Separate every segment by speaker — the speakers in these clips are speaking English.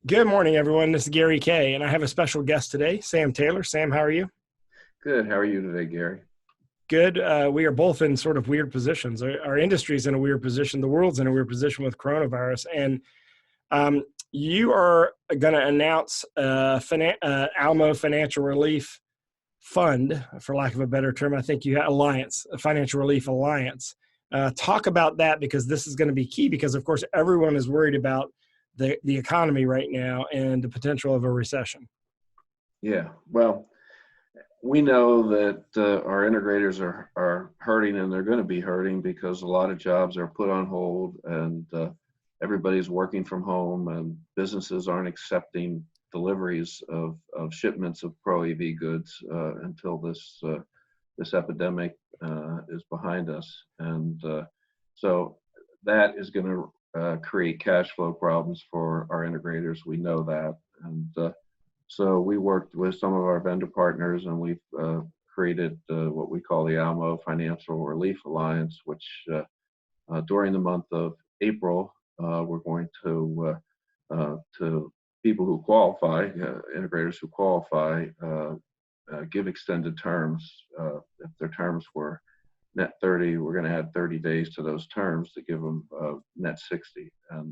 Speaker 1: Good morning, everyone. This is Gary Kay, and I have a special guest today, Sam Taylor. Sam, how are you?
Speaker 2: Good. How are you today, Gary?
Speaker 1: Good. We are both in sort of weird positions. Our industry is in a weird position. The world's in a weird position with coronavirus. And you are going to announce Almo Financial Relief Fund, for lack of a better term. I think you have Alliance, a Financial Relief Alliance. Talk about that because this is going to be key because, of course, everyone is worried about the economy right now and the potential of a recession.
Speaker 2: Yeah. Well, we know that our integrators are hurting and they're going to be hurting because a lot of jobs are put on hold and everybody's working from home and businesses aren't accepting deliveries of shipments of rAVe goods until this epidemic is behind us. And so that is going to create cash flow problems for our integrators. We know that. And so we worked with some of our vendor partners and we've created what we call the Almo Financial Relief Alliance, which during the month of April, we're going to people who qualify, integrators who qualify, give extended terms. If their terms were net 30, we're going to add 30 days to those terms to give them net 60. And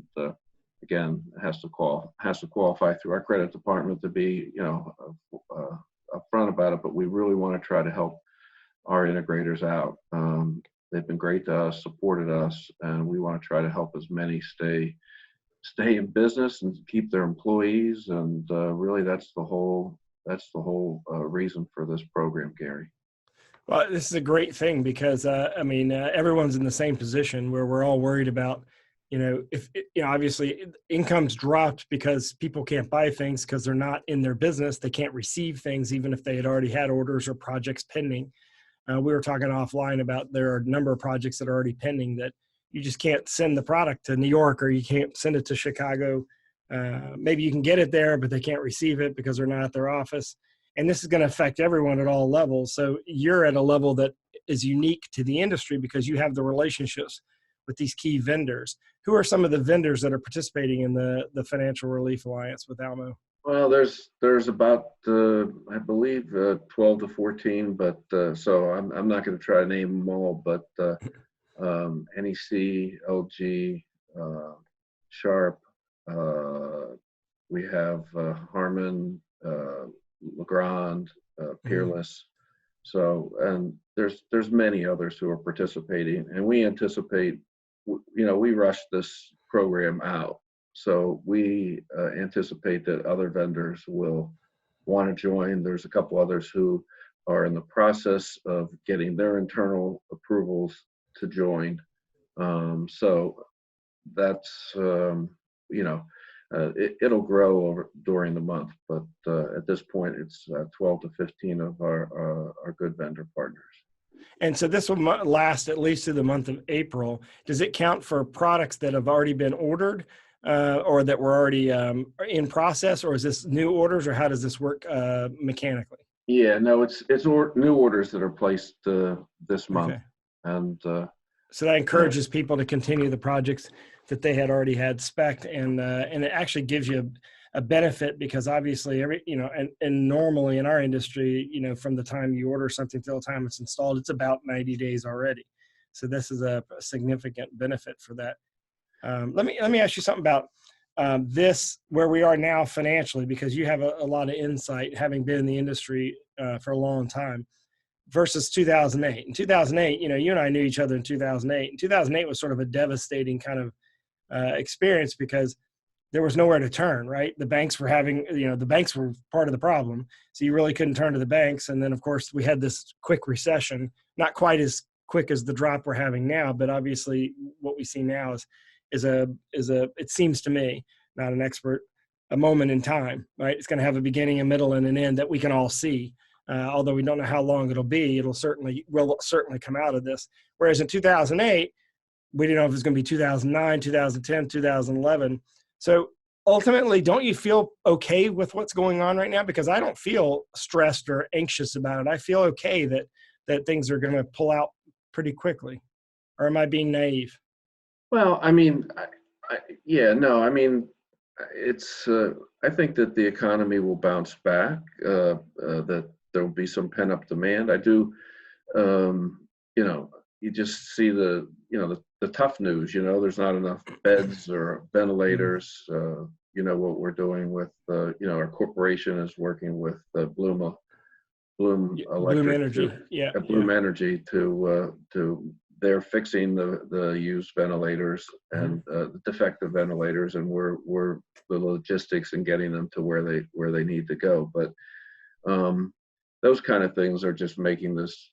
Speaker 2: again, it has to qualify through our credit department to be, upfront about it. But we really want to try to help our integrators out. They've been great to us, supported us, and we want to try to help as many stay in business and keep their employees. And really, that's the whole reason for this program, Gary.
Speaker 1: Well, this is a great thing because everyone's in the same position where we're all worried about, if obviously income's dropped because people can't buy things because they're not in their business. They can't receive things even if they had already had orders or projects pending. We were talking offline about there are a number of projects that are already pending that you just can't send the product to New York or you can't send it to Chicago. Maybe you can get it there, but they can't receive it because they're not at their office. And this is going to affect everyone at all levels. So you're at a level that is unique to the industry because you have the relationships with these key vendors. Who are some of the vendors that are participating in the Financial Relief Alliance with Almo?
Speaker 2: Well, there's about I believe 12 to 14, but so I'm not going to try to name them all, but NEC, LG, Sharp, we have Harman, Legrand, Peerless. So, and there's many others who are participating, and we anticipate, we rushed this program out. So we anticipate that other vendors will want to join. There's a couple others who are in the process of getting their internal approvals to join. So that's, it'll grow during the month, but at this point, it's 12 to 15 of our good vendor partners.
Speaker 1: And so this will last at least through the month of April. Does it count for products that have already been ordered or that were already in process, or is this new orders, or how does this work mechanically?
Speaker 2: Yeah, no, it's new orders that are placed this month.
Speaker 1: Okay.
Speaker 2: And
Speaker 1: so that encourages people to continue the projects that they had already had spec'd, and it actually gives you a benefit because obviously and normally in our industry, from the time you order something till the time it's installed, it's about 90 days already. So this is a significant benefit for that. Let me ask you something about this, where we are now financially, because you have a lot of insight, having been in the industry for a long time, versus 2008. In 2008, you and I knew each other in 2008. And 2008 was sort of a devastating kind of experience because there was nowhere to turn, right? The banks were the banks were part of the problem. So you really couldn't turn to the banks. And then, of course, we had this quick recession, not quite as quick as the drop we're having now, but obviously what we see now is it seems to me, not an expert, a moment in time, right? It's going to have a beginning, a middle, and an end that we can all see. Although we don't know how long it'll be, will certainly come out of this. Whereas in 2008, we didn't know if it was going to be 2009, 2010, 2011. So ultimately, don't you feel okay with what's going on right now? Because I don't feel stressed or anxious about it. I feel okay that things are going to pull out pretty quickly. Or am I being naive?
Speaker 2: well, I mean, yeah, no, I mean, it's I think that the economy will bounce back. That there will be some pent up demand. I do. You know, you just see the tough news. You know, there's not enough beds or
Speaker 1: Mhm.
Speaker 2: ventilators. You know what we're doing with our corporation is working with Bloom
Speaker 1: Yeah, Bloom
Speaker 2: Electric to
Speaker 1: Energy. Yeah, yeah.
Speaker 2: Bloom Energy to they're fixing the used ventilators
Speaker 1: Mhm.
Speaker 2: and the defective ventilators, and we're the logistics and getting them to where they need to go. But um, those kind of things are just making this,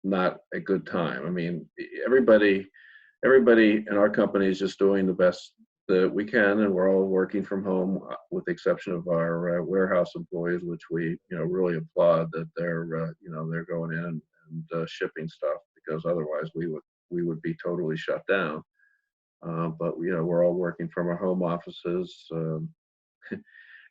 Speaker 2: not a good time. I mean, everybody in our company is just doing the best that we can, and we're all working from home, with the exception of our warehouse employees, which we really applaud that they're going in and shipping stuff, because otherwise we would be totally shut down. But we're all working from our home offices.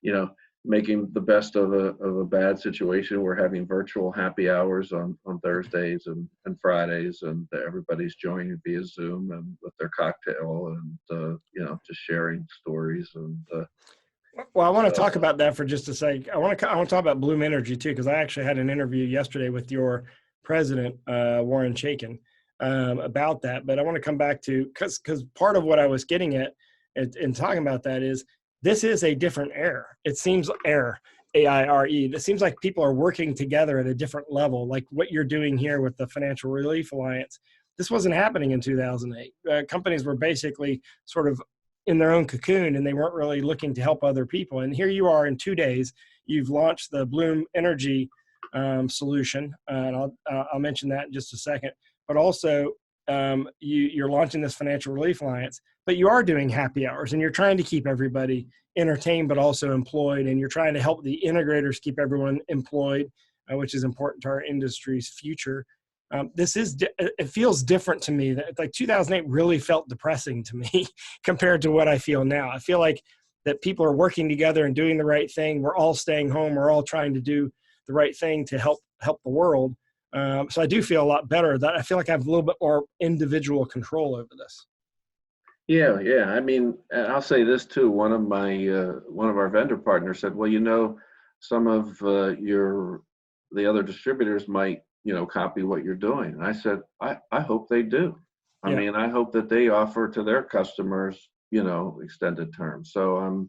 Speaker 2: You know, making the best of a bad situation. We're having virtual happy hours on Thursdays and Fridays, and everybody's joining via Zoom and with their cocktail and just sharing stories and
Speaker 1: Well, I want to
Speaker 2: so.
Speaker 1: talk about that for just a sec. I want to talk about Bloom Energy too, because I actually had an interview yesterday with your president, Warren Chaikin, about that. But I want to come back to because part of what I was getting at in talking about that is this is a different era. It seems air, AIRE. It seems like people are working together at a different level, like what you're doing here with the Financial Relief Alliance. This wasn't happening in 2008. Companies were basically sort of in their own cocoon and they weren't really looking to help other people. And here you are in 2 days, you've launched the Bloom Energy solution. And I'll mention that in just a second. But also, you're launching this Financial Relief Alliance, but you are doing happy hours and you're trying to keep everybody entertained, but also employed. And you're trying to help the integrators keep everyone employed, which is important to our industry's future. It feels different to me that like 2008 really felt depressing to me compared to what I feel now. I feel like that people are working together and doing the right thing. We're all staying home. We're all trying to do the right thing to help the world. So I do feel a lot better. That I feel like I have a little bit more individual control over this.
Speaker 2: Yeah, yeah. I mean, and I'll say this too. One of our vendor partners said, "Well, some of the other distributors might, copy what you're doing." And I said, "I hope they do. I
Speaker 1: Yeah,
Speaker 2: mean, I hope that they offer to their customers, extended terms." So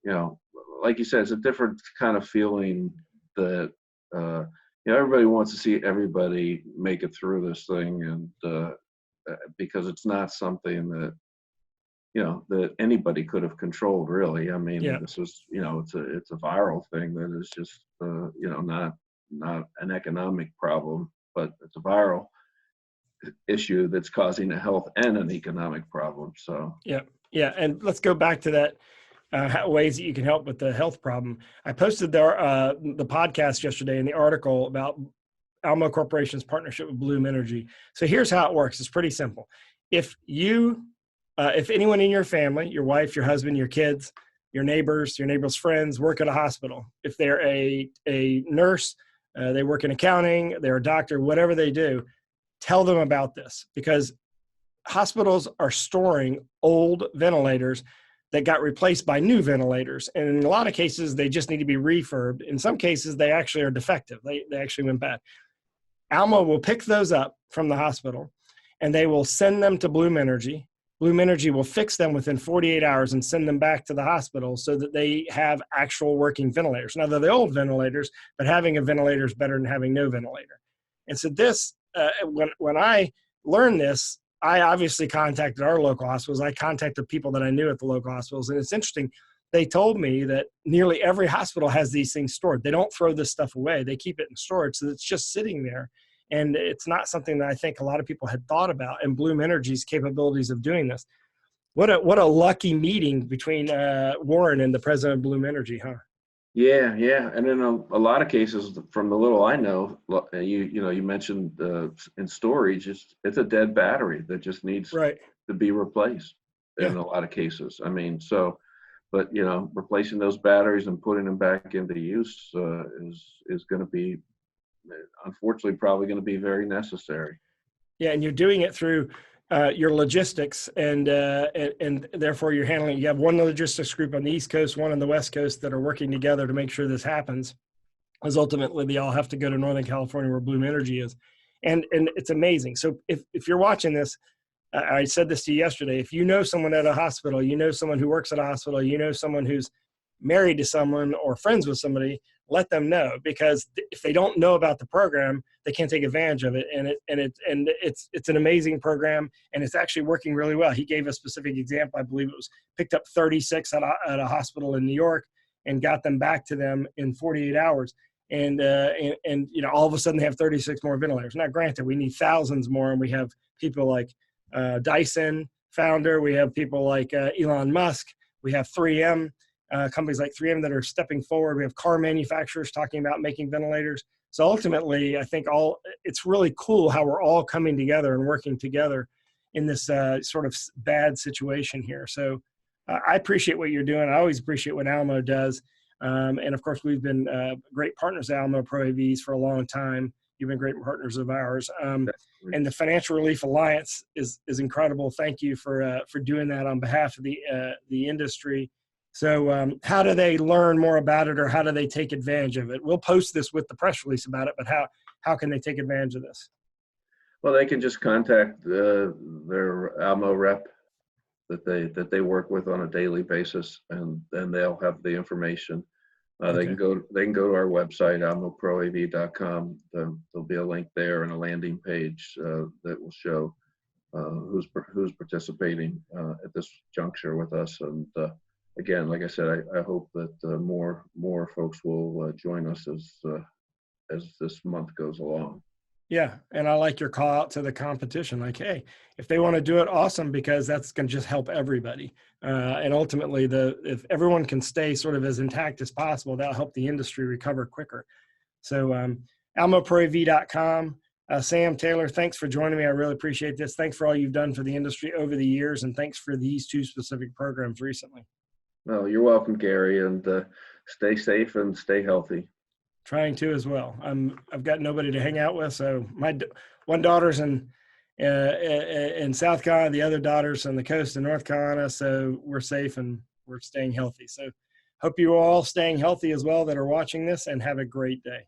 Speaker 2: you know, like you said, it's a different kind of feeling that everybody wants to see everybody make it through this thing, and because it's not something that anybody could have controlled, really. I mean,
Speaker 1: yeah.
Speaker 2: this was, it's a viral thing that is just, not an economic problem, but it's a viral issue that's causing a health and an economic problem. So,
Speaker 1: Yeah, yeah, and let's go back to that ways that you can help with the health problem. I posted the podcast yesterday in the article about Almo Corporation's partnership with Bloom Energy. So here's how it works. It's pretty simple. If anyone in your family, your wife, your husband, your kids, your neighbors' friends work at a hospital, if they're a nurse, they work in accounting, they're a doctor, whatever they do, tell them about this because hospitals are storing old ventilators that got replaced by new ventilators. And in a lot of cases, they just need to be refurbed. In some cases, they actually are defective. They actually went bad. Almo will pick those up from the hospital and they will send them to Bloom Energy. Bloom Energy will fix them within 48 hours and send them back to the hospital so that they have actual working ventilators. Now, they're the old ventilators, but having a ventilator is better than having no ventilator. And so when I learned this, I obviously contacted our local hospitals. I contacted people that I knew at the local hospitals. And it's interesting. They told me that nearly every hospital has these things stored. They don't throw this stuff away. They keep it in storage. So it's just sitting there. And it's not something that I think a lot of people had thought about and Bloom Energy's capabilities of doing this. What a lucky meeting between Warren and the president of Bloom Energy, huh?
Speaker 2: yeah, yeah. And in a lot of cases, from the little I know, you mentioned in storage, it's a dead battery that just needs
Speaker 1: Right.
Speaker 2: to be replaced
Speaker 1: Yeah.
Speaker 2: in a lot of cases. I mean, so, but replacing those batteries and putting them back into use is going to be, unfortunately, probably going to be very necessary.
Speaker 1: Yeah, and you're doing it through your logistics, and therefore you're handling. You have one logistics group on the East Coast, one on the West Coast that are working together to make sure this happens. Because ultimately they all have to go to Northern California where Bloom Energy is, and it's amazing. So if you're watching this, I said this to you yesterday. If you know someone at a hospital, you know someone who works at a hospital, you know someone who's married to someone or friends with somebody, let them know, because if they don't know about the program, they can't take advantage of it. And it's an amazing program, and it's actually working really well. He gave a specific example. I believe it was picked up 36 at a hospital in New York and got them back to them in 48 hours. And all of a sudden they have 36 more ventilators. Now, granted, we need thousands more, and we have people like Dyson founder. We have people like Elon Musk. We have 3M, companies like 3M that are stepping forward. We have car manufacturers talking about making ventilators. So ultimately, I think it's really cool how we're all coming together and working together in this sort of bad situation here. So I appreciate what you're doing. I always appreciate what Almo does. And of course, we've been great partners at Almo rAVes for a long time. You've been great partners of ours. And the Financial Relief Alliance is incredible. Thank you for doing that on behalf of the industry. So how do they learn more about it, or how do they take advantage of it? We'll post this with the press release about it, but how can they take advantage of this?
Speaker 2: Well, they can just contact their Almo rep that they work with on a daily basis, and then they'll have the information.
Speaker 1: Okay.
Speaker 2: They can go to our website, almorave.com. There'll be a link there and a landing page that will show who's participating at this juncture with us. And again, like I said, I hope that more folks will join us as this month goes along.
Speaker 1: Yeah, and I like your call out to the competition. Like, hey, if they want to do it, awesome, because that's going to just help everybody. And ultimately, if everyone can stay sort of as intact as possible, that'll help the industry recover quicker. So almorave.com. Sam Taylor, thanks for joining me. I really appreciate this. Thanks for all you've done for the industry over the years, and thanks for these two specific programs recently.
Speaker 2: Well, you're welcome, Gary, and stay safe and stay healthy.
Speaker 1: Trying to as well. I've got nobody to hang out with, so my one daughter's in South Carolina, the other daughter's on the coast in North Carolina, so we're safe and we're staying healthy. So hope you are all staying healthy as well that are watching this, and have a great day.